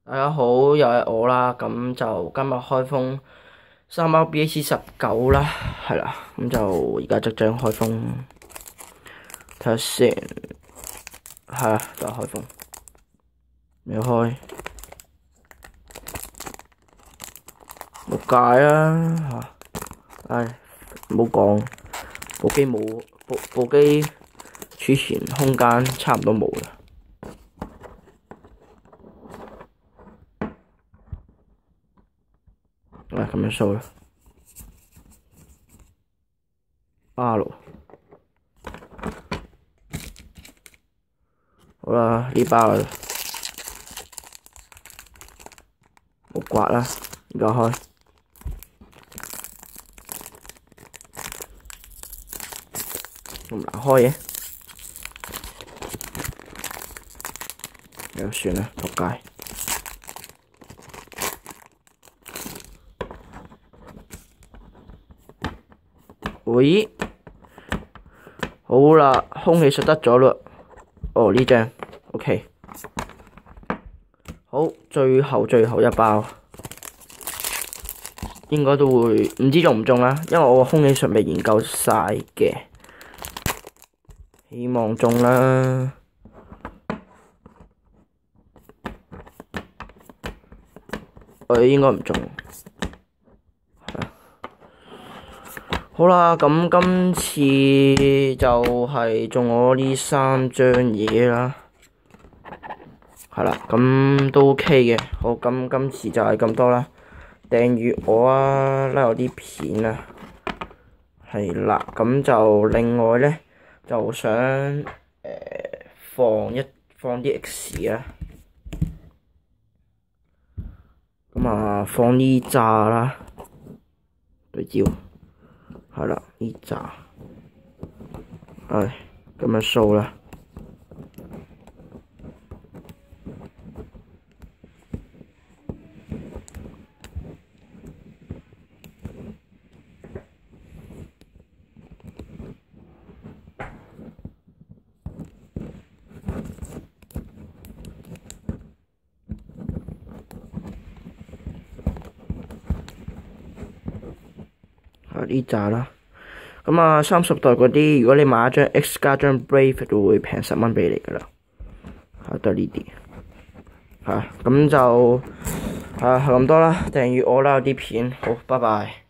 大家好，又係我啦，咁就今日開封三包 BAC19啦，係啦，咁就而家即將開封，睇下先，係啊，就開封，未開，冇解啦嚇，唉，唔好講，部機冇部機儲存空間差唔多冇啦。咁樣掃啦，R，好啦，呢包啦，冇刮啦，而家開，咁難開嘅，又算啦，仆街。喂，好啦，空氣實得咗嘞。哦，呢張 OK， 好，最後一包，應該都會唔知中唔中啦，因為我個空氣術未研究晒嘅，希望中啦。應該唔中。好啦，咁今次就係中我呢3張嘢啦，係啦，咁都 OK 嘅。好，咁今次就係咁多啦，訂閱我啊，拉我啲片啊，係啦，咁就另外咧就想放啲 X 啊，咁啊放呢扎啦，對焦。係啦，呢扎，咁樣掃啦。呢扎啦，咁啊30代嗰啲，如果你買一張 X 加張 Brave 都會平10蚊俾你噶啦，得呢啲，咁就係咁多啦，訂閱我啦，有啲片，好，拜拜。